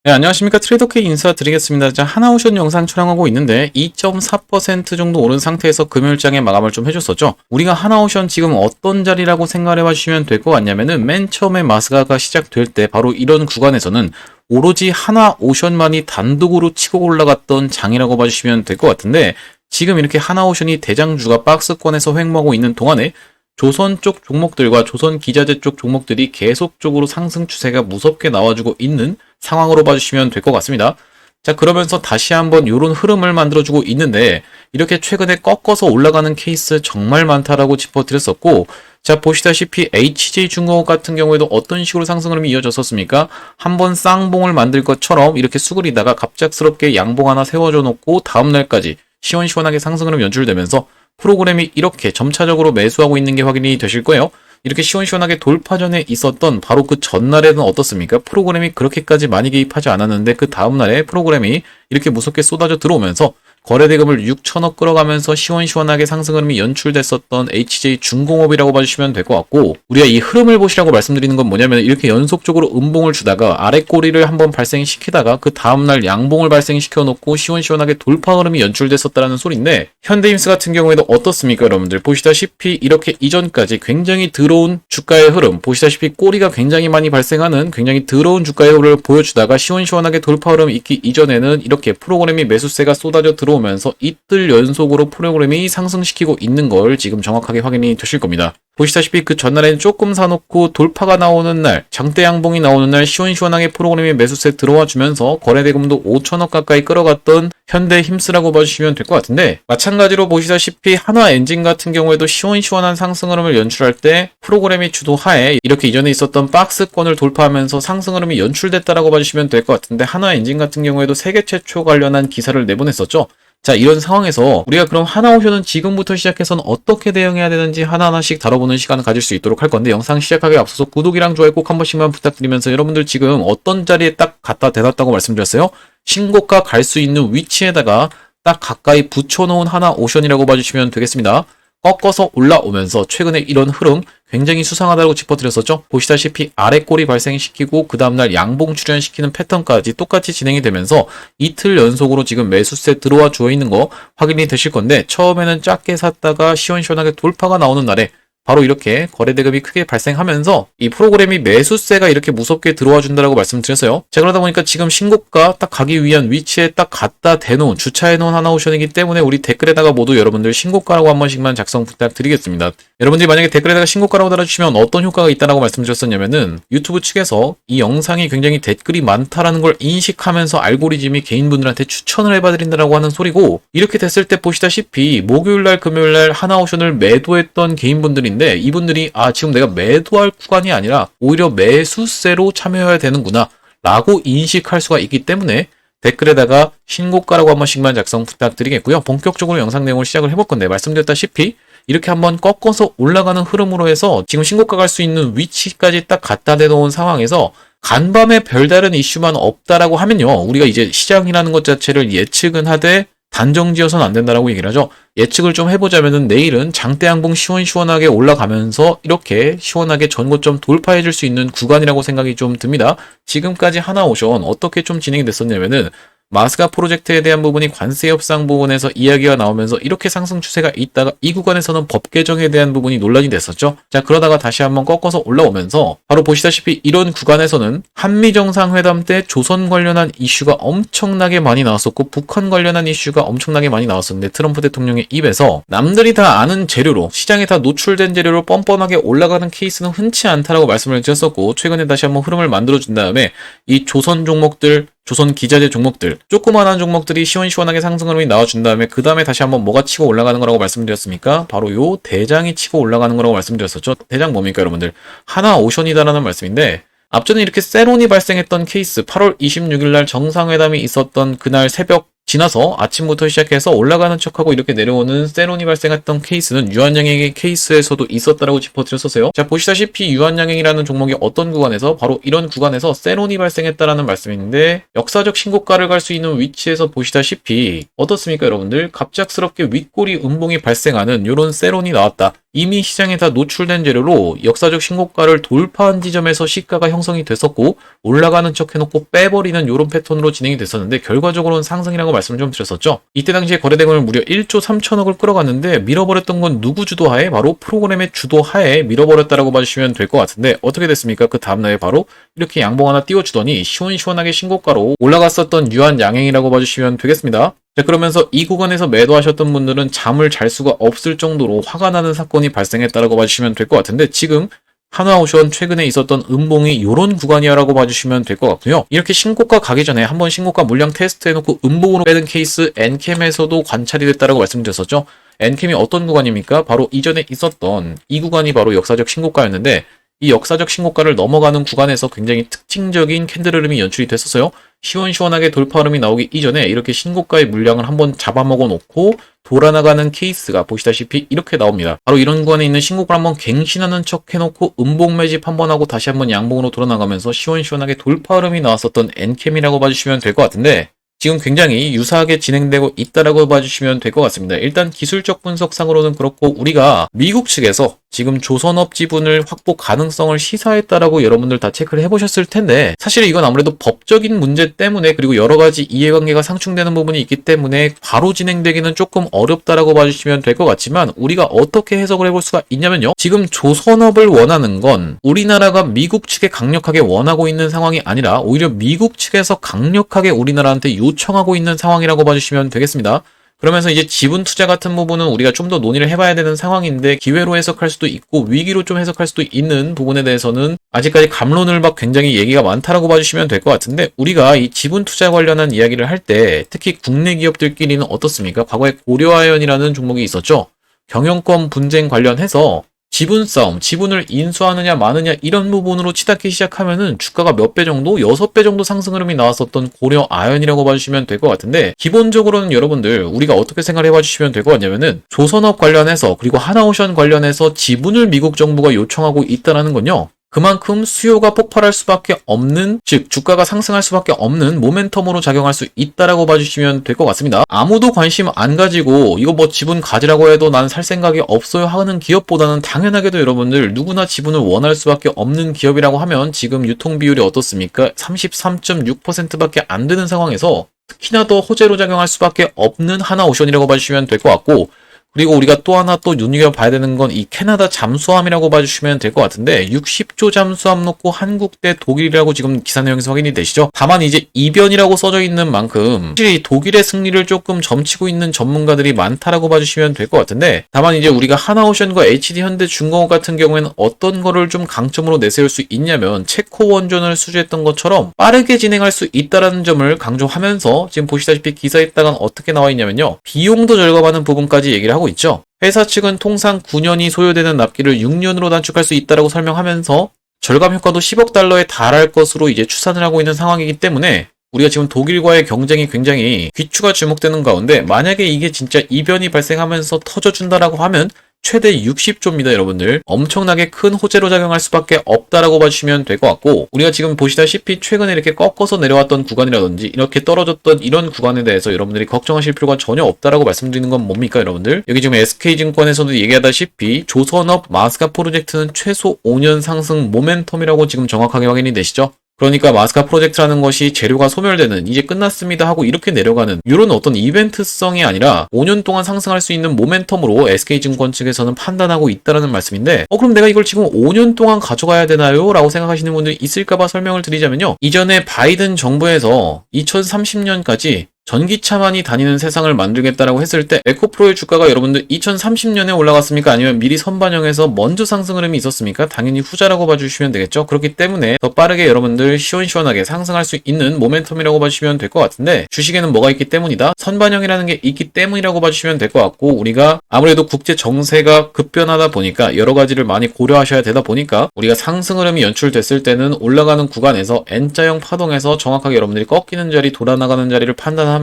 네, 안녕하십니까. 트레이더K 인사드리겠습니다. 자, 하나오션 영상 촬영하고 있는데 2.4% 정도 오른 상태에서 금요일장에 마감을 좀 해줬었죠. 우리가 하나오션 지금 어떤 자리라고 생각해 봐주시면 될 것 같냐면은 맨 처음에 마스가가 시작될 때 바로 이런 구간에서는 오로지 하나오션만이 단독으로 치고 올라갔던 장이라고 봐주시면 될 것 같은데, 지금 이렇게 하나오션이 대장주가 박스권에서 횡보하고 있는 동안에 조선 쪽 종목들과 조선 기자재 쪽 종목들이 계속적으로 상승 추세가 무섭게 나와주고 있는 상황으로 봐주시면 될 것 같습니다. 자, 그러면서 다시 한번 이런 흐름을 만들어주고 있는데, 이렇게 최근에 꺾어서 올라가는 케이스 정말 많다라고 짚어드렸었고, 자, 보시다시피 HJ중공업 같은 경우에도 어떤 식으로 상승 흐름이 이어졌었습니까? 한번 쌍봉을 만들 것처럼 이렇게 수그리다가 갑작스럽게 양봉 하나 세워줘 놓고 다음날까지 시원시원하게 상승 흐름 연출되면서 프로그램이 이렇게 점차적으로 매수하고 있는 게 확인이 되실 거예요. 이렇게 시원시원하게 돌파 전에 있었던 바로 그 전날에는 어떻습니까? 프로그램이 그렇게까지 많이 개입하지 않았는데 그 다음날에 프로그램이 이렇게 무섭게 쏟아져 들어오면서 거래대금을 6천억 끌어가면서 시원시원하게 상승 흐름이 연출됐었던 HJ중공업이라고 봐주시면 될 것 같고, 우리가 이 흐름을 보시라고 말씀드리는 건 뭐냐면, 이렇게 연속적으로 음봉을 주다가 아래 꼬리를 한번 발생시키다가 그 다음날 양봉을 발생시켜 놓고 시원시원하게 돌파 흐름이 연출됐었다는 소리인데, 현대임스 같은 경우에도 어떻습니까 여러분들? 보시다시피 이렇게 이전까지 굉장히 더러운 주가의 흐름, 보시다시피 꼬리가 굉장히 많이 발생하는 굉장히 더러운 주가의 흐름을 보여주다가 시원시원하게 돌파 흐름이 있기 이전에는 이렇게 프로그램이 매수세가 쏟아져 들어오면서 이틀 연속으로 프로그램이 상승시키고 있는 걸 지금 정확하게 확인이 되실 겁니다. 보시다시피 그 전날에는 조금 사놓고 돌파가 나오는 날, 장대 양봉이 나오는 날 시원시원하게 프로그램이 매수세 들어와 주면서 거래대금도 5천억 가까이 끌어갔던 현대힘스라고 봐주시면 될 것 같은데, 마찬가지로 보시다시피 하나엔진 같은 경우에도 시원시원한 상승 흐름을 연출할 때 프로그램이 주도하에 이렇게 이전에 있었던 박스권을 돌파하면서 상승 흐름이 연출됐다라고 봐주시면 될 것 같은데, 하나엔진 같은 경우에도 세계 최초 관련한 기사를 내보냈었죠. 자, 이런 상황에서 우리가 그럼 하나오션은 지금부터 시작해서는 어떻게 대응해야 되는지 하나하나씩 다뤄보는 시간을 가질 수 있도록 할 건데, 영상 시작하기 앞서서 구독이랑 좋아요 꼭 한 번씩만 부탁드리면서, 여러분들 지금 어떤 자리에 딱 갖다 대놨다고 말씀드렸어요? 신고가 갈 수 있는 위치에다가 딱 가까이 붙여놓은 하나오션이라고 봐주시면 되겠습니다. 꺾어서 올라오면서 최근에 이런 흐름 굉장히 수상하다고 짚어드렸었죠. 보시다시피 아래 꼬리 발생시키고 그 다음날 양봉 출현시키는 패턴까지 똑같이 진행이 되면서 이틀 연속으로 지금 매수세 들어와 주어 있는 거 확인이 되실 건데, 처음에는 작게 샀다가 시원시원하게 돌파가 나오는 날에 바로 이렇게 거래대금이 크게 발생하면서 이 프로그램이 매수세가 이렇게 무섭게 들어와 준다라고 말씀드렸어요. 자, 그러다 보니까 지금 신고가 딱 가기 위한 위치에 딱 갖다 대놓은, 주차해 놓은 하나오션이기 때문에 우리 댓글에다가 모두 여러분들 신고가라고 한 번씩만 작성 부탁드리겠습니다. 여러분들이 만약에 댓글에다가 신고가라고 달아주시면 어떤 효과가 있다라고 말씀드렸었냐면은, 유튜브 측에서 이 영상이 굉장히 댓글이 많다라는 걸 인식하면서 알고리즘이 개인분들한테 추천을 해봐드린다라고 하는 소리고, 이렇게 됐을 때 보시다시피 목요일날 금요일날 하나오션을 매도했던 개인분들이 이분들이 지금 내가 매도할 구간이 아니라 오히려 매수세로 참여해야 되는구나 라고 인식할 수가 있기 때문에 댓글에다가 신고가라고 한 번씩만 작성 부탁드리겠고요. 본격적으로 영상 내용을 시작을 해볼 건데, 말씀드렸다시피 이렇게 한번 꺾어서 올라가는 흐름으로 해서 지금 신고가 갈 수 있는 위치까지 딱 갖다 대놓은 상황에서 간밤에 별다른 이슈만 없다라고 하면요, 우리가 이제 시장이라는 것 자체를 예측은 하되 단정지어서는 안 된다라고 얘기를 하죠. 예측을 좀 해보자면은 내일은 장대 양봉 시원시원하게 올라가면서 이렇게 시원하게 전고점 돌파해 줄 수 있는 구간이라고 생각이 좀 듭니다. 지금까지 하나오션 어떻게 좀 진행이 됐었냐면은, 마스가 프로젝트에 대한 부분이 관세 협상 부분에서 이야기가 나오면서 이렇게 상승 추세가 있다가 이 구간에서는 법 개정에 대한 부분이 논란이 됐었죠. 자, 그러다가 다시 한번 꺾어서 올라오면서 바로 보시다시피 이런 구간에서는 한미 정상회담 때 조선 관련한 이슈가 엄청나게 많이 나왔었고, 북한 관련한 이슈가 엄청나게 많이 나왔었는데, 트럼프 대통령의 입에서 남들이 다 아는 재료로, 시장에 다 노출된 재료로 뻔뻔하게 올라가는 케이스는 흔치 않다라고 말씀을 드렸었고, 최근에 다시 한번 흐름을 만들어준 다음에 이 조선 종목들, 조선 기자재 종목들, 조그만한 종목들이 시원시원하게 상승 흐름이 나와준 다음에 그 다음에 다시 한번 뭐가 치고 올라가는 거라고 말씀드렸습니까? 바로 요 대장이 치고 올라가는 거라고 말씀드렸었죠. 대장 뭡니까 여러분들? 하나오션이다라는 말씀인데, 앞전에 이렇게 세론이 발생했던 케이스, 8월 26일 날 정상회담이 있었던 그날 새벽 지나서 아침부터 시작해서 올라가는 척하고 이렇게 내려오는 세론이 발생했던 케이스는 유한양행의 케이스에서도 있었다라고 짚어드렸었어요. 자, 보시다시피 유한양행이라는 종목이 어떤 구간에서, 바로 이런 구간에서 세론이 발생했다라는 말씀인데, 역사적 신고가를 갈 수 있는 위치에서 보시다시피 어떻습니까 여러분들? 갑작스럽게 윗꼬리 음봉이 발생하는 이런 세론이 나왔다. 이미 시장에 다 노출된 재료로 역사적 신고가를 돌파한 지점에서 시가가 형성이 됐었고 올라가는 척 해놓고 빼버리는 이런 패턴으로 진행이 됐었는데 결과적으로는 상승이라고 말씀을 좀 드렸었죠. 이때 당시에 거래대금을 무려 1조 3천억을 끌어갔는데 밀어버렸던 건 누구 주도하에? 바로 프로그램의 주도하에 밀어버렸다라고 봐주시면 될 것 같은데 어떻게 됐습니까? 그 다음날에 바로 이렇게 양봉 하나 띄워주더니 시원시원하게 신고가로 올라갔었던 유한 양행이라고 봐주시면 되겠습니다. 자, 그러면서 이 구간에서 매도하셨던 분들은 잠을 잘 수가 없을 정도로 화가 나는 사건이 발생했다라고 봐주시면 될 것 같은데 지금 한화오션 최근에 있었던 음봉이 이런 구간이야라고 봐주시면 될 것 같고요. 이렇게 신고가 가기 전에 한번 신고가 물량 테스트해놓고 음봉으로 빼는 케이스 엔캠에서도 관찰이 됐다라고 말씀드렸었죠. 엔캠이 어떤 구간입니까? 바로 이전에 있었던 이 구간이 바로 역사적 신고가였는데 이 역사적 신고가를 넘어가는 구간에서 굉장히 특징적인 캔들 흐름이 연출이 됐었어요. 시원시원하게 돌파 흐름이 나오기 이전에 이렇게 신고가의 물량을 한번 잡아먹어 놓고 돌아나가는 케이스가 보시다시피 이렇게 나옵니다. 바로 이런 구간에 있는 신고가를 한번 갱신하는 척 해놓고 음봉 매집 한번 하고 다시 한번 양봉으로 돌아나가면서 시원시원하게 돌파 흐름이 나왔었던 엔캠이라고 봐주시면 될 것 같은데 지금 굉장히 유사하게 진행되고 있다라고 봐주시면 될 것 같습니다. 일단 기술적 분석상으로는 그렇고 우리가 미국 측에서 지금 조선업 지분을 확보 가능성을 시사했다라고 여러분들 다 체크를 해보셨을 텐데 사실 이건 아무래도 법적인 문제 때문에 그리고 여러 가지 이해관계가 상충되는 부분이 있기 때문에 바로 진행되기는 조금 어렵다라고 봐주시면 될 것 같지만 우리가 어떻게 해석을 해볼 수가 있냐면요. 지금 조선업을 원하는 건 우리나라가 미국 측에 강력하게 원하고 있는 상황이 아니라 오히려 미국 측에서 강력하게 우리나라한테 요청하고 있는 상황이라고 봐주시면 되겠습니다. 그러면서 이제 지분 투자 같은 부분은 우리가 좀 더 논의를 해봐야 되는 상황인데 기회로 해석할 수도 있고 위기로 좀 해석할 수도 있는 부분에 대해서는 아직까지 갑론을박 굉장히 얘기가 많다라고 봐주시면 될 것 같은데 우리가 이 지분 투자 관련한 이야기를 할 때 특히 국내 기업들끼리는 어떻습니까? 과거에 고려아연이라는 종목이 있었죠. 경영권 분쟁 관련해서 지분 싸움, 지분을 인수하느냐 마느냐 이런 부분으로 치닫기 시작하면은 주가가 몇 배 정도? 6배 정도 상승 흐름이 나왔었던 고려아연이라고 봐주시면 될 것 같은데 기본적으로는 여러분들 우리가 어떻게 생각을 해봐 주시면 될 것 같냐면은 조선업 관련해서 그리고 하나오션 관련해서 지분을 미국 정부가 요청하고 있다는 건요. 그만큼 수요가 폭발할 수밖에 없는 즉 주가가 상승할 수밖에 없는 모멘텀으로 작용할 수 있다라고 봐주시면 될 것 같습니다. 아무도 관심 안 가지고 이거 뭐 지분 가지라고 해도 난 살 생각이 없어요 하는 기업보다는 당연하게도 여러분들 누구나 지분을 원할 수밖에 없는 기업이라고 하면 지금 유통 비율이 어떻습니까? 33.6%밖에 안 되는 상황에서 특히나 더 호재로 작용할 수밖에 없는 하나오션이라고 봐주시면 될 것 같고 그리고 우리가 또 하나 또 눈여겨봐야 되는 건 이 캐나다 잠수함이라고 봐주시면 될 것 같은데 60조 잠수함 놓고 한국 대 독일이라고 지금 기사 내용에서 확인이 되시죠? 다만 이제 이변이라고 써져 있는 만큼 확실히 독일의 승리를 조금 점치고 있는 전문가들이 많다라고 봐주시면 될 것 같은데 다만 이제 우리가 하나오션과 HD현대중공업 같은 경우에는 어떤 거를 좀 강점으로 내세울 수 있냐면 체코 원전을 수주했던 것처럼 빠르게 진행할 수 있다는 점을 강조하면서 지금 보시다시피 기사에다가 어떻게 나와 있냐면요. 비용도 절감하는 부분까지 얘기를 하고 있죠. 회사 측은 통상 9년이 소요되는 납기를 6년으로 단축할 수 있다라고 설명하면서 절감 효과도 10억 달러에 달할 것으로 이제 추산을 하고 있는 상황이기 때문에 우리가 지금 독일과의 경쟁이 굉장히 귀추가 주목되는 가운데 만약에 이게 진짜 이변이 발생하면서 터져준다라고 하면 최대 60조입니다, 여러분들. 엄청나게 큰 호재로 작용할 수밖에 없다라고 봐주시면 될 것 같고 우리가 지금 보시다시피 최근에 이렇게 꺾어서 내려왔던 구간이라든지 이렇게 떨어졌던 이런 구간에 대해서 여러분들이 걱정하실 필요가 전혀 없다라고 말씀드리는 건 뭡니까, 여러분들? 여기 지금 SK증권에서도 얘기하다시피 조선업 마스카 프로젝트는 최소 5년 상승 모멘텀이라고 지금 정확하게 확인이 되시죠? 그러니까 마스카 프로젝트라는 것이 재료가 소멸되는 이제 끝났습니다 하고 이렇게 내려가는 이런 어떤 이벤트성이 아니라 5년 동안 상승할 수 있는 모멘텀으로 SK증권 측에서는 판단하고 있다는 말씀인데 그럼 내가 이걸 지금 5년 동안 가져가야 되나요? 라고 생각하시는 분들이 있을까봐 설명을 드리자면요. 이전에 바이든 정부에서 2030년까지 전기차만이 다니는 세상을 만들겠다라고 했을 때 에코프로의 주가가 여러분들 2030년에 올라갔습니까? 아니면 미리 선반영해서 먼저 상승 흐름이 있었습니까? 당연히 후자라고 봐주시면 되겠죠. 그렇기 때문에 더 빠르게 여러분들 시원시원하게 상승할 수 있는 모멘텀이라고 봐주시면 될 것 같은데 주식에는 뭐가 있기 때문이다? 선반영이라는 게 있기 때문이라고 봐주시면 될 것 같고 우리가 아무래도 국제 정세가 급변하다 보니까 여러 가지를 많이 고려하셔야 되다 보니까 우리가 상승 흐름이 연출됐을 때는 올라가는 구간에서 N자형 파동에서 정확하게 여러분들이 꺾이는 자리, 돌아나가는 자리를 판단하면서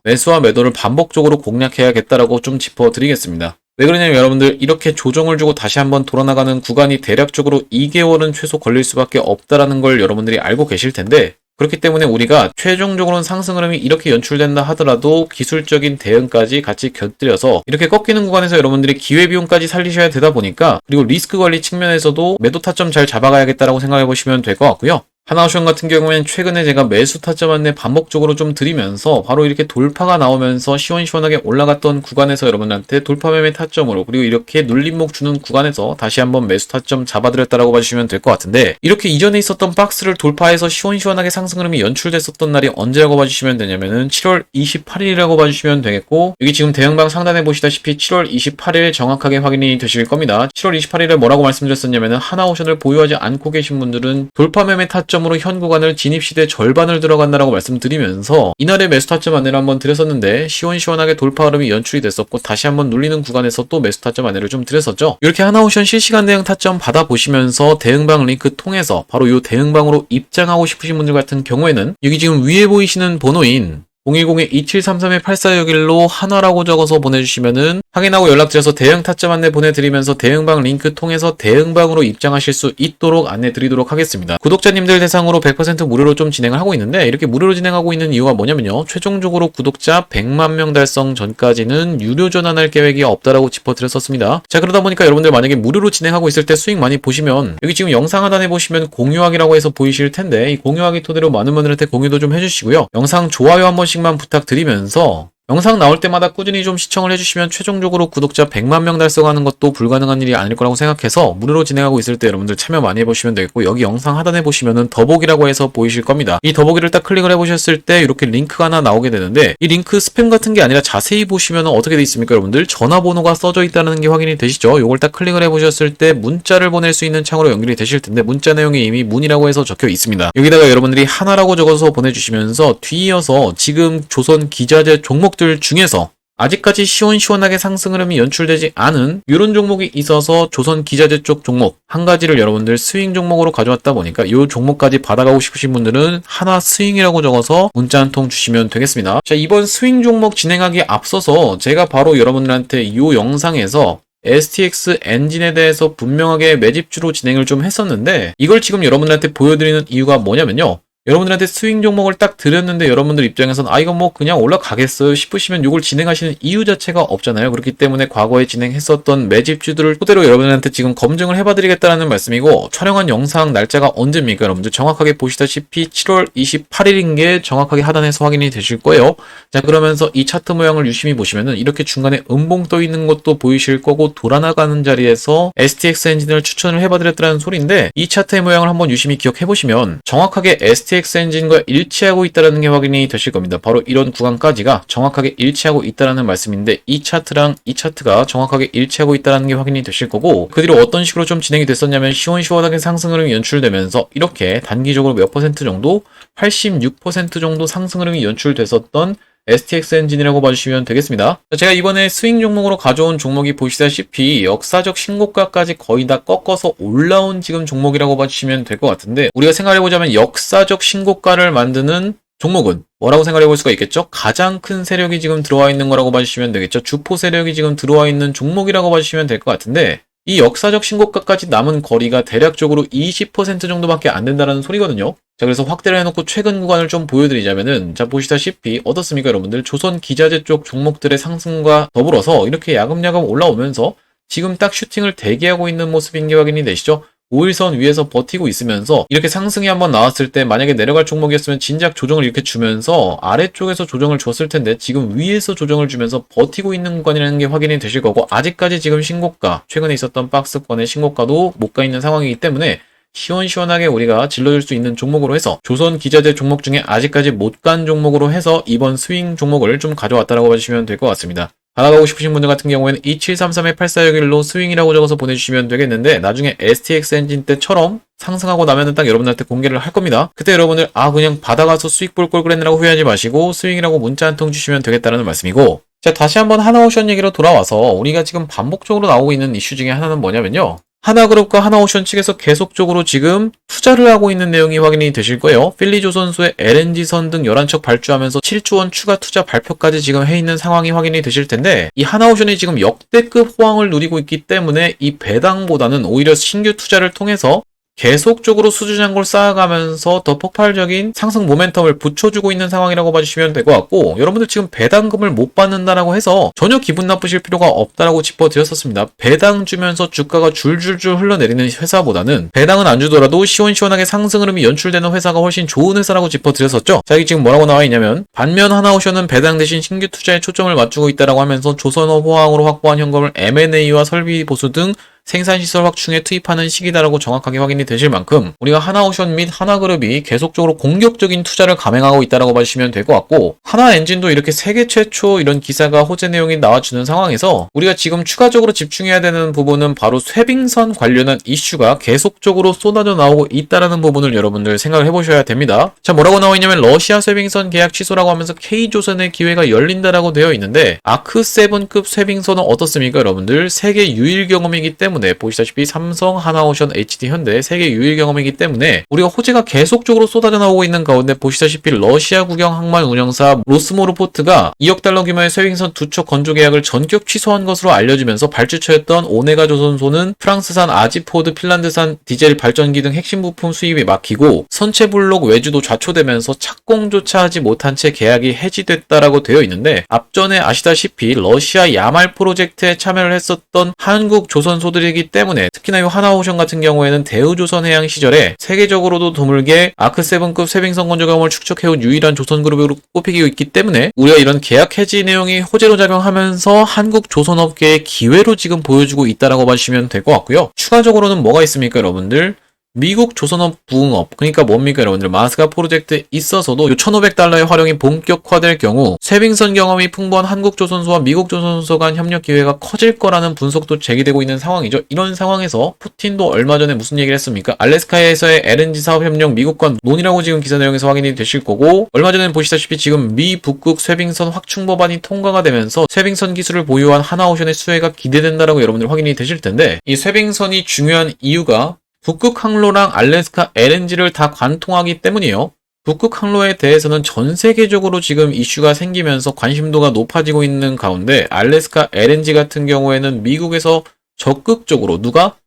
매수와 매도를 반복적으로 공략해야겠다라고 좀 짚어드리겠습니다. 왜 그러냐면 여러분들 이렇게 조정을 주고 다시 한번 돌아나가는 구간이 대략적으로 2개월은 최소 걸릴 수밖에 없다라는 걸 여러분들이 알고 계실 텐데 그렇기 때문에 우리가 최종적으로는 상승 흐름이 이렇게 연출된다 하더라도 기술적인 대응까지 같이 곁들여서 이렇게 꺾이는 구간에서 여러분들이 기회비용까지 살리셔야 되다 보니까, 그리고 리스크 관리 측면에서도 매도 타점 잘 잡아가야겠다라고 생각해 보시면 될 것 같고요. 하나오션 같은 경우에는 최근에 제가 매수 타점 안내 반복적으로 좀 드리면서 바로 이렇게 돌파가 나오면서 시원시원하게 올라갔던 구간에서 여러분한테 돌파 매매 타점으로, 그리고 이렇게 눌림목 주는 구간에서 다시 한번 매수 타점 잡아드렸다라고 봐주시면 될 것 같은데, 이렇게 이전에 있었던 박스를 돌파해서 시원시원하게 상승 흐름이 연출됐었던 날이 언제라고 봐주시면 되냐면은 7월 28일이라고 봐주시면 되겠고, 여기 지금 대형방 상단에 보시다시피 7월 28일 정확하게 확인이 되실 겁니다. 7월 28일에 뭐라고 말씀드렸었냐면은 하나오션을 보유하지 않고 계신 분들은 돌파 매매 타점 으로 현 구간을 진입시대 절반을 들어간다라고 말씀드리면서 이날의 매수 타점 안내를 한번 드렸었는데, 시원시원하게 돌파 흐름이 연출이 됐었고 다시 한번 눌리는 구간에서 또 매수 타점 안내를 좀 드렸었죠. 이렇게 하나오션 실시간 대응 타점 받아보시면서 대응방 링크 통해서 바로 이 대응방으로 입장하고 싶으신 분들 같은 경우에는 여기 지금 위에 보이시는 번호인 010-2733-8461로 한화라고 적어서 보내주시면은 확인하고 연락드려서 대응 타점 안내 보내드리면서 대응방 링크 통해서 대응방으로 입장하실 수 있도록 안내 드리도록 하겠습니다. 구독자님들 대상으로 100% 무료로 좀 진행을 하고 있는데, 이렇게 무료로 진행하고 있는 이유가 뭐냐면요, 최종적으로 구독자 100만 명 달성 전까지는 유료 전환할 계획이 없다라고 짚어드렸었습니다. 자, 그러다 보니까 여러분들 만약에 무료로 진행하고 있을 때 수익 많이 보시면 여기 지금 영상 하단에 보시면 공유하기라고 해서 보이실 텐데, 이 공유하기 토대로 많은 분들한테 공유도 좀 해주시고요. 영상 좋아요 한 번씩만 부탁드리면서 영상 나올 때마다 꾸준히 좀 시청을 해주시면 최종적으로 구독자 100만 명 달성하는 것도 불가능한 일이 아닐 거라고 생각해서 무료로 진행하고 있을 때 여러분들 참여 많이 해보시면 되겠고, 여기 영상 하단에 보시면은 더보기라고 해서 보이실 겁니다. 이 더보기를 딱 클릭을 해보셨을 때 이렇게 링크가 하나 나오게 되는데, 이 링크 스팸 같은 게 아니라 자세히 보시면 어떻게 돼 있습니까? 여러분들 전화번호가 써져 있다는 게 확인이 되시죠? 요걸 딱 클릭을 해보셨을 때 문자를 보낼 수 있는 창으로 연결이 되실 텐데, 문자 내용이 이미 문이라고 해서 적혀 있습니다. 여기다가 여러분들이 하나라고 적어서 보내주시면서 뒤이어서 지금 조선 기자재 종목들 중에서 아직까지 시원시원하게 상승 흐름이 연출되지 않은 이런 종목이 있어서 조선 기자재 쪽 종목 한 가지를 여러분들 스윙 종목으로 가져왔다 보니까 이 종목까지 받아가고 싶으신 분들은 하나 스윙이라고 적어서 문자 한 통 주시면 되겠습니다. 자, 이번 스윙 종목 진행하기에 앞서서 제가 바로 여러분들한테 이 영상에서 STX 엔진에 대해서 분명하게 매집주로 진행을 좀 했었는데, 이걸 지금 여러분들한테 보여드리는 이유가 뭐냐면요, 여러분들한테 스윙 종목을 딱 드렸는데 여러분들 입장에서는 이거 뭐 그냥 올라가겠어요 싶으시면 이걸 진행하시는 이유 자체가 없잖아요. 그렇기 때문에 과거에 진행했었던 매집주들을 토대로 여러분들한테 지금 검증을 해봐드리겠다는 말씀이고, 촬영한 영상 날짜가 언제입니까? 여러분들 정확하게 보시다시피 7월 28일인 게 정확하게 하단에서 확인이 되실 거예요. 자, 그러면서 이 차트 모양을 유심히 보시면은 이렇게 중간에 음봉 떠 있는 것도 보이실 거고, 돌아나가는 자리에서 STX 엔진을 추천을 해봐드렸다는 소리인데, 이 차트의 모양을 한번 유심히 기억해 보시면 정확하게 STX 엔진과 일치하고 있다는 게 확인이 되실 겁니다. 바로 이런 구간까지가 정확하게 일치하고 있다는 말씀인데, 이 차트랑 이 차트가 정확하게 일치하고 있다는 게 확인이 되실 거고, 그 뒤로 어떤 식으로 좀 진행이 됐었냐면 시원시원하게 상승 흐름이 연출되면서 이렇게 단기적으로 몇 퍼센트 정도, 86% 정도 상승 흐름이 연출됐었던 STX 엔진이라고 봐주시면 되겠습니다. 제가 이번에 스윙 종목으로 가져온 종목이 보시다시피 역사적 신고가까지 거의 다 꺾어서 올라온 지금 종목이라고 봐주시면 될 것 같은데, 우리가 생각해보자면 역사적 신고가를 만드는 종목은 뭐라고 생각해 볼 수가 있겠죠? 가장 큰 세력이 지금 들어와 있는 거라고 봐주시면 되겠죠? 주포 세력이 지금 들어와 있는 종목이라고 봐주시면 될 것 같은데, 이 역사적 신고가까지 남은 거리가 대략적으로 20% 정도밖에 안 된다는 소리거든요. 자, 그래서 확대를 해놓고 최근 구간을 좀 보여드리자면은, 자, 보시다시피 어떻습니까 여러분들? 조선 기자재 쪽 종목들의 상승과 더불어서 이렇게 야금야금 올라오면서 지금 딱 슈팅을 대기하고 있는 모습인 게 확인이 되시죠? 5일선 위에서 버티고 있으면서 이렇게 상승이 한번 나왔을 때 만약에 내려갈 종목이었으면 진작 조정을 이렇게 주면서 아래쪽에서 조정을 줬을 텐데, 지금 위에서 조정을 주면서 버티고 있는 구간이라는 게 확인이 되실 거고, 아직까지 지금 신고가, 최근에 있었던 박스권의 신고가도 못 가 있는 상황이기 때문에 시원시원하게 우리가 질러줄 수 있는 종목으로 해서 조선 기자재 종목 중에 아직까지 못 간 종목으로 해서 이번 스윙 종목을 좀 가져왔다라고 봐주시면 될 것 같습니다. 받아가고 싶으신 분들 같은 경우에는 2733-8461로 스윙이라고 적어서 보내주시면 되겠는데, 나중에 STX 엔진 때처럼 상승하고 나면은 딱 여러분들한테 공개를 할 겁니다. 그때 여러분들 그냥 받아가서 수익 볼 걸 그랬느라고 후회하지 마시고 스윙이라고 문자 한 통 주시면 되겠다는 말씀이고, 자, 다시 한번 하나오션 얘기로 돌아와서 우리가 지금 반복적으로 나오고 있는 이슈 중에 하나는 뭐냐면요, 하나그룹과 하나오션 측에서 계속적으로 지금 투자를 하고 있는 내용이 확인이 되실 거예요. 필리조선소의 LNG선 등 11척 발주하면서 7조 원 추가 투자 발표까지 지금 해 있는 상황이 확인이 되실 텐데, 이 하나오션이 지금 역대급 호황을 누리고 있기 때문에 이 배당보다는 오히려 신규 투자를 통해서 계속적으로 수주장고를 쌓아가면서 더 폭발적인 상승 모멘텀을 붙여주고 있는 상황이라고 봐주시면 될 것 같고, 여러분들 지금 배당금을 못 받는다라고 해서 전혀 기분 나쁘실 필요가 없다라고 짚어드렸었습니다. 배당 주면서 주가가 줄줄줄 흘러내리는 회사보다는 배당은 안 주더라도 시원시원하게 상승 흐름이 연출되는 회사가 훨씬 좋은 회사라고 짚어드렸었죠. 자, 이게 지금 뭐라고 나와 있냐면, 반면 하나오션은 배당 대신 신규 투자에 초점을 맞추고 있다라고 하면서 조선업 호황으로 확보한 현금을 M&A와 설비 보수 등 생산시설 확충에 투입하는 시기다라고 정확하게 확인이 되실 만큼 우리가 하나오션 및 하나그룹이 계속적으로 공격적인 투자를 감행하고 있다라고 봐주시면 될 것 같고, 하나엔진도 이렇게 세계 최초 이런 기사가 호재 내용이 나와주는 상황에서 우리가 지금 추가적으로 집중해야 되는 부분은 바로 쇠빙선 관련한 이슈가 계속적으로 쏟아져 나오고 있다라는 부분을 여러분들 생각을 해보셔야 됩니다. 자, 뭐라고 나와 있냐면 러시아 쇠빙선 계약 취소라고 하면서 K조선의 기회가 열린다라고 되어 있는데, 아크7급 쇠빙선은 어떻습니까 여러분들? 세계 유일 경험이기 때문에 보시다시피 삼성, 하나오션, HD, 현대 세계 유일 경험이기 때문에 우리가 호재가 계속적으로 쏟아져 나오고 있는 가운데 보시다시피 러시아 국영 항만 운영사 로스모르포트가 2억 달러 규모의 쇠빙선 2척 건조 계약을 전격 취소한 것으로 알려지면서 발주처였던 오네가 조선소는 프랑스산 아지포드, 핀란드산 디젤 발전기 등 핵심 부품 수입이 막히고 선체 블록 외주도 좌초되면서 착공조차 하지 못한 채 계약이 해지됐다라고 되어 있는데, 앞전에 아시다시피 러시아 야말 프로젝트에 참여를 했었던 한국 조선소들이 기 때문에 특히나 이 하나오션 같은 경우에는 대우조선해양 시절에 세계적으로도 드물게 아크7급 쇠빙선 건조 경험을 축적해온 유일한 조선그룹으로 꼽히고 있기 때문에 우리가 이런 계약 해지 내용이 호재로 작용하면서 한국 조선업계의 기회로 지금 보여주고 있다라고 봐주시면 될 것 같고요. 추가적으로는 뭐가 있습니까 여러분들? 미국 조선업 부응업, 그러니까 뭡니까 여러분들? 마스가 프로젝트에 있어서도 요 1,500달러의 활용이 본격화될 경우 쇠빙선 경험이 풍부한 한국 조선소와 미국 조선소 간 협력 기회가 커질 거라는 분석도 제기되고 있는 상황이죠. 이런 상황에서 푸틴도 얼마 전에 무슨 얘기를 했습니까? 알래스카에서의 LNG 사업 협력 미국과 논의라고 지금 기사 내용에서 확인이 되실 거고, 얼마 전에 보시다시피 지금 미 북극 쇠빙선 확충 법안이 통과가 되면서 쇠빙선 기술을 보유한 하나오션의 수혜가 기대된다라고 여러분들 확인이 되실 텐데, 이 쇠빙선이 중요한 이유가 북극 항로랑 알래스카 LNG를 다 관통하기 때문이에요. 북극 항로에 대해서는 전 세계적으로 지금 이슈가 생기면서 관심도가 높아지고 있는 가운데, 알래스카 LNG 같은 경우에는 미국에서 적극적으로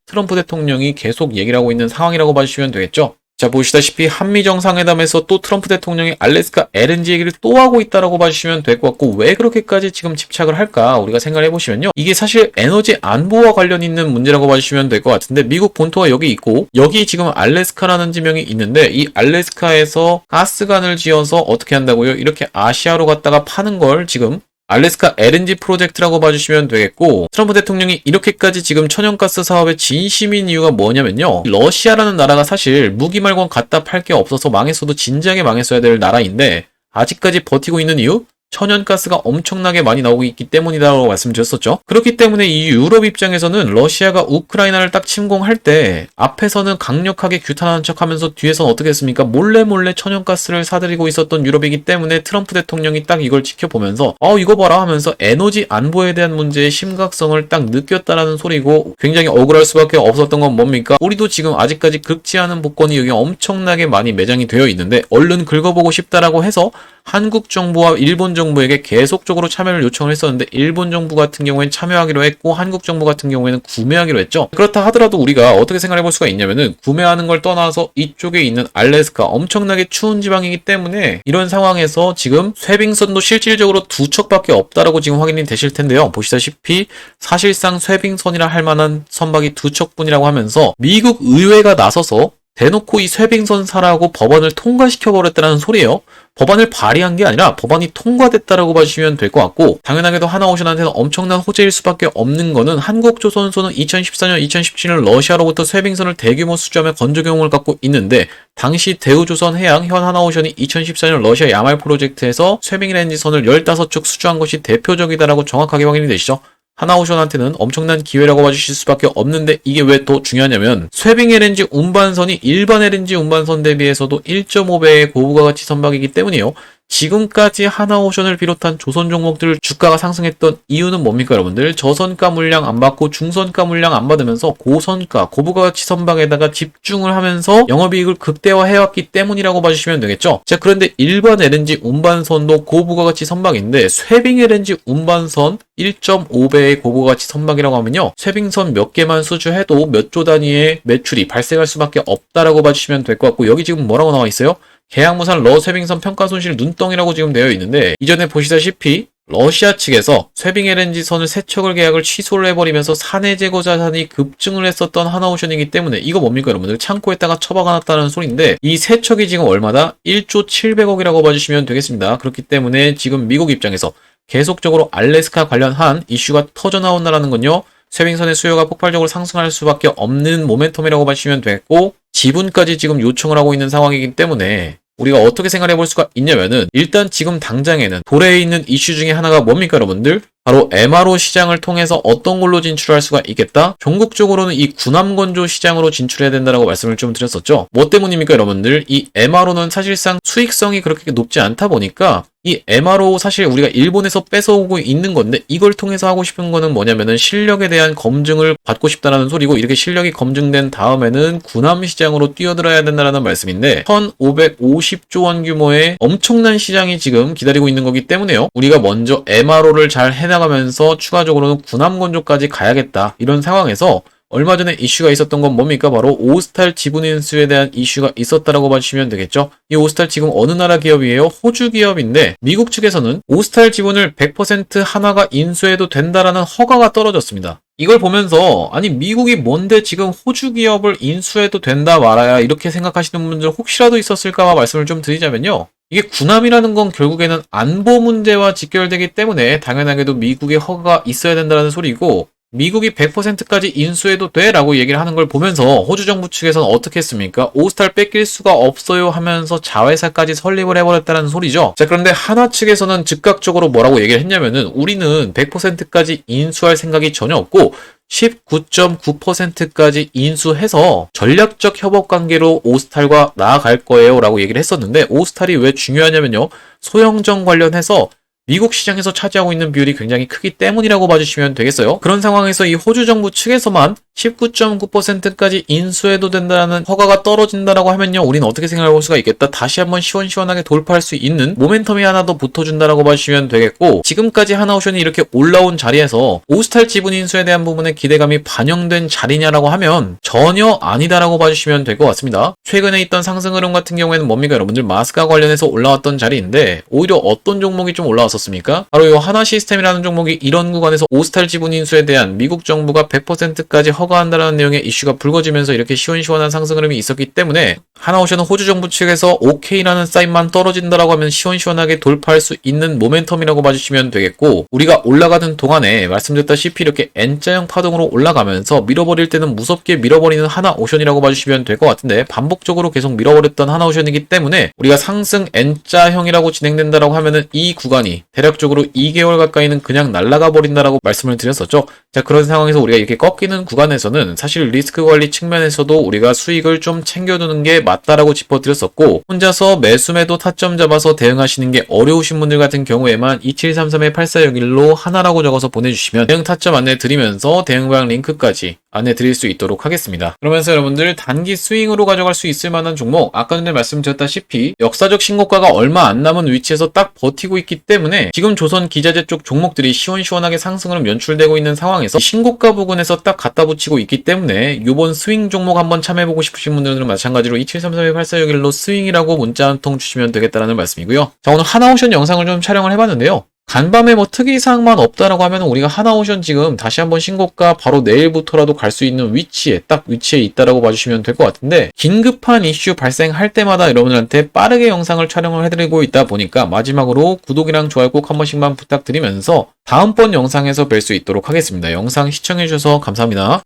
트럼프 대통령이 계속 얘기를 하고 있는 상황이라고 봐주시면 되겠죠. 자, 보시다시피 한미 정상회담에서 또 트럼프 대통령이 알래스카 LNG 얘기를 또 하고 있다라고 봐주시면 될 것 같고, 왜 그렇게까지 지금 집착을 할까 우리가 생각을 해보시면요, 이게 사실 에너지 안보와 관련 있는 문제라고 봐주시면 될 것 같은데, 미국 본토가 여기 있고 여기 지금 알래스카라는 지명이 있는데, 이 알래스카에서 가스관을 지어서 어떻게 한다고요? 이렇게 아시아로 갔다가 파는 걸 지금 알래스카 LNG 프로젝트라고 봐주시면 되겠고, 트럼프 대통령이 이렇게까지 지금 천연가스 사업에 진심인 이유가 뭐냐면요, 러시아라는 나라가 사실 무기 말고는 갖다 팔 게 없어서 망했어도 진작에 망했어야 될 나라인데 아직까지 버티고 있는 이유? 천연가스가 엄청나게 많이 나오고 있기 때문이라고 말씀드렸었죠. 그렇기 때문에 이 유럽 입장에서는 러시아가 우크라이나를 딱 침공할 때 앞에서는 강력하게 규탄하는 척하면서 뒤에서는 어떻게 했습니까? 몰래 천연가스를 사들이고 있었던 유럽이기 때문에 트럼프 대통령이 딱 이걸 지켜보면서 이거 봐라 하면서 에너지 안보에 대한 문제의 심각성을 딱 느꼈다라는 소리고, 굉장히 억울할 수밖에 없었던 건 뭡니까? 우리도 지금 아직까지 긁지 않은 복권이 여기 엄청나게 많이 매장이 되어 있는데 얼른 긁어보고 싶다라고 해서 한국 정부와 일본 정부에게 계속적으로 참여를 요청을 했었는데, 일본 정부 같은 경우에는 참여하기로 했고 한국 정부 같은 경우에는 구매하기로 했죠. 그렇다 하더라도 우리가 어떻게 생각해 볼 수가 있냐면은, 구매하는 걸 떠나서 이쪽에 있는 알래스카 엄청나게 추운 지방이기 때문에 이런 상황에서 지금 쇠빙선도 실질적으로 2척밖에 없다라고 지금 확인이 되실 텐데요. 보시다시피 사실상 쇠빙선이라 할 만한 선박이 2척뿐이라고 하면서 미국 의회가 나서서 대놓고 이 쇠빙선 사라고 법안을 통과시켜버렸다는 소리예요. 법안을 발의한 게 아니라 법안이 통과됐다라고 봐주시면 될 것 같고, 당연하게도 하나오션한테는 엄청난 호재일 수밖에 없는 거는, 한국조선소는 2014년, 2017년 러시아로부터 쇠빙선을 대규모 수주하며 건조 경험을 갖고 있는데, 당시 대우조선해양, 현 하나오션이 2014년 러시아 야말 프로젝트에서 쇠빙 LNG선을 15척 수주한 것이 대표적이다라고 정확하게 확인이 되시죠. 하나오션한테는 엄청난 기회라고 봐주실 수밖에 없는데, 이게 왜 더 중요하냐면, 쇠빙 LNG 운반선이 일반 LNG 운반선 대비해서도 1.5배의 고부가가치 선박이기 때문이에요. 지금까지 하나오션을 비롯한 조선 종목들 주가가 상승했던 이유는 뭡니까 여러분들? 저선가 물량 안 받고 중선가 물량 안 받으면서 고선가, 고부가가치 선박에다가 집중을 하면서 영업이익을 극대화해왔기 때문이라고 봐주시면 되겠죠. 자, 그런데 일반 LNG 운반선도 고부가가치 선박인데 쇠빙 LNG 운반선 1.5배의 고부가가치 선박이라고 하면요, 쇠빙선 몇 개만 수주해도 몇 조 단위의 매출이 발생할 수밖에 없다라고 봐주시면 될 것 같고, 여기 지금 뭐라고 나와 있어요? 계양무산 러쇠빙선 평가 손실 눈덩이라고 지금 되어 있는데, 이전에 보시다시피 러시아 측에서 쇠빙 LNG 선을 세척을 계약을 취소를 해버리면서 사내 재고 자산이 급증을 했었던 하나오션이기 때문에, 이거 뭡니까 여러분들? 창고에다가 처박아놨다는 소리인데, 이 세척이 지금 얼마다? 1조 700억이라고 봐주시면 되겠습니다. 그렇기 때문에 지금 미국 입장에서 계속적으로 알래스카 관련한 이슈가 터져나온다는 건요, 쇠빙선의 수요가 폭발적으로 상승할 수밖에 없는 모멘텀이라고 봐주시면 되겠고, 지분까지 지금 요청을 하고 있는 상황이기 때문에 우리가 어떻게 생각해 볼 수가 있냐면은, 일단 지금 당장에는 도래에 있는 이슈 중에 하나가 뭡니까 여러분들? 바로 MRO 시장을 통해서 어떤 걸로 진출할 수가 있겠다? 종국적으로는 이 군함건조 시장으로 진출해야 된다고 말씀을 좀 드렸었죠. 뭐 때문입니까 여러분들? 이 MRO는 사실상 수익성이 그렇게 높지 않다 보니까, 이 MRO 사실 우리가 일본에서 뺏어오고 있는 건데, 이걸 통해서 하고 싶은 거는 뭐냐면은 실력에 대한 검증을 받고 싶다라는 소리고, 이렇게 실력이 검증된 다음에는 군함 시장으로 뛰어들어야 된다는 말씀인데, 1550조 원 규모의 엄청난 시장이 지금 기다리고 있는 거기 때문에요, 우리가 먼저 MRO를 잘 해나가면서 추가적으로는 군함 건조까지 가야겠다, 이런 상황에서 얼마 전에 이슈가 있었던 건 뭡니까? 바로 오스탈 지분 인수에 대한 이슈가 있었다라고 봐주시면 되겠죠. 이 오스탈 지금 어느 나라 기업이에요? 호주 기업인데, 미국 측에서는 오스탈 지분을 100% 하나가 인수해도 된다라는 허가가 떨어졌습니다. 이걸 보면서 아니 미국이 뭔데 지금 호주 기업을 인수해도 된다 말아야, 이렇게 생각하시는 분들 혹시라도 있었을까 말씀을 좀 드리자면요, 이게 군함이라는 건 결국에는 안보 문제와 직결되기 때문에 당연하게도 미국의 허가가 있어야 된다는 소리고, 미국이 100%까지 인수해도 돼 라고 얘기를 하는 걸 보면서 호주 정부 측에서는 어떻게 했습니까? 오스탈 뺏길 수가 없어요 하면서 자회사까지 설립을 해버렸다는 소리죠. 자, 그런데 하나 측에서는 즉각적으로 뭐라고 얘기를 했냐면은, 우리는 100%까지 인수할 생각이 전혀 없고 19.9%까지 인수해서 전략적 협업 관계로 오스탈과 나아갈 거예요 라고 얘기를 했었는데, 오스탈이 왜 중요하냐면요, 소형전 관련해서 미국 시장에서 차지하고 있는 비율이 굉장히 크기 때문이라고 봐주시면 되겠어요. 그런 상황에서 이 호주 정부 측에서만 19.9%까지 인수해도 된다는 허가가 떨어진다라고 하면요, 우리는 어떻게 생각해 볼 수가 있겠다? 다시 한번 시원시원하게 돌파할 수 있는 모멘텀이 하나 더 붙어준다라고 봐주시면 되겠고, 지금까지 하나오션이 이렇게 올라온 자리에서 오스탈 지분 인수에 대한 부분에 기대감이 반영된 자리냐라고 하면 전혀 아니다라고 봐주시면 될 것 같습니다. 최근에 있던 상승 흐름 같은 경우에는 뭡니까 여러분들? 마스카 관련해서 올라왔던 자리인데, 오히려 어떤 종목이 좀 올라왔었습니까? 바로 이 하나시스템이라는 종목이 이런 구간에서 오스탈 지분 인수에 대한 미국 정부가 100%까지 허가한다는 내용의 이슈가 불거지면서 이렇게 시원시원한 상승 흐름이 있었기 때문에, 하나오션은 호주 정부 측에서 OK라는 사인만 떨어진다라고 하면 시원시원하게 돌파할 수 있는 모멘텀이라고 봐주시면 되겠고, 우리가 올라가는 동안에 말씀드렸다시피 이렇게 N자형 파동으로 올라가면서 밀어버릴 때는 무섭게 밀어버리는 하나오션이라고 봐주시면 될 것 같은데, 반복적으로 계속 밀어버렸던 하나오션이기 때문에 우리가 상승 N자형이라고 진행된다라고 하면은 이 구간이 대략적으로 2개월 가까이는 그냥 날아가 버린다라고 말씀을 드렸었죠. 자, 그런 상황에서 우리가 이렇게 꺾이는 구간에서는 사실 리스크 관리 측면에서도 우리가 수익을 좀 챙겨두는 게 맞다라고 짚어드렸었고, 혼자서 매수매도 타점 잡아서 대응하시는 게 어려우신 분들 같은 경우에만 2733-8461로 하나라고 적어서 보내주시면 대응 타점 안내 드리면서 대응 방향 링크까지 안내 드릴 수 있도록 하겠습니다. 그러면서 여러분들 단기 스윙으로 가져갈 수 있을 만한 종목, 아까 전에 말씀드렸다시피 역사적 신고가가 얼마 안 남은 위치에서 딱 버티고 있기 때문에 지금 조선 기자재 쪽 종목들이 시원시원하게 상승으로 연출되고 있는 상황에서 신고가 부근에서 딱 갖다 붙이고 있기 때문에 이번 스윙 종목 한번 참여해보고 싶으신 분들은 마찬가지로 2733-8461로 스윙이라고 문자 한 통 주시면 되겠다라는 말씀이고요. 자, 오늘 하나오션 영상을 좀 촬영을 해봤는데요. 간밤에 뭐 특이사항만 없다라고 하면 우리가 하나오션 지금 다시 한번 신고가 바로 내일부터라도 갈 수 있는 위치에 딱 위치에 있다라고 봐주시면 될 것 같은데, 긴급한 이슈 발생할 때마다 여러분들한테 빠르게 영상을 촬영을 해드리고 있다 보니까 마지막으로 구독이랑 좋아요 꼭 한 번씩만 부탁드리면서 다음번 영상에서 뵐 수 있도록 하겠습니다. 영상 시청해주셔서 감사합니다.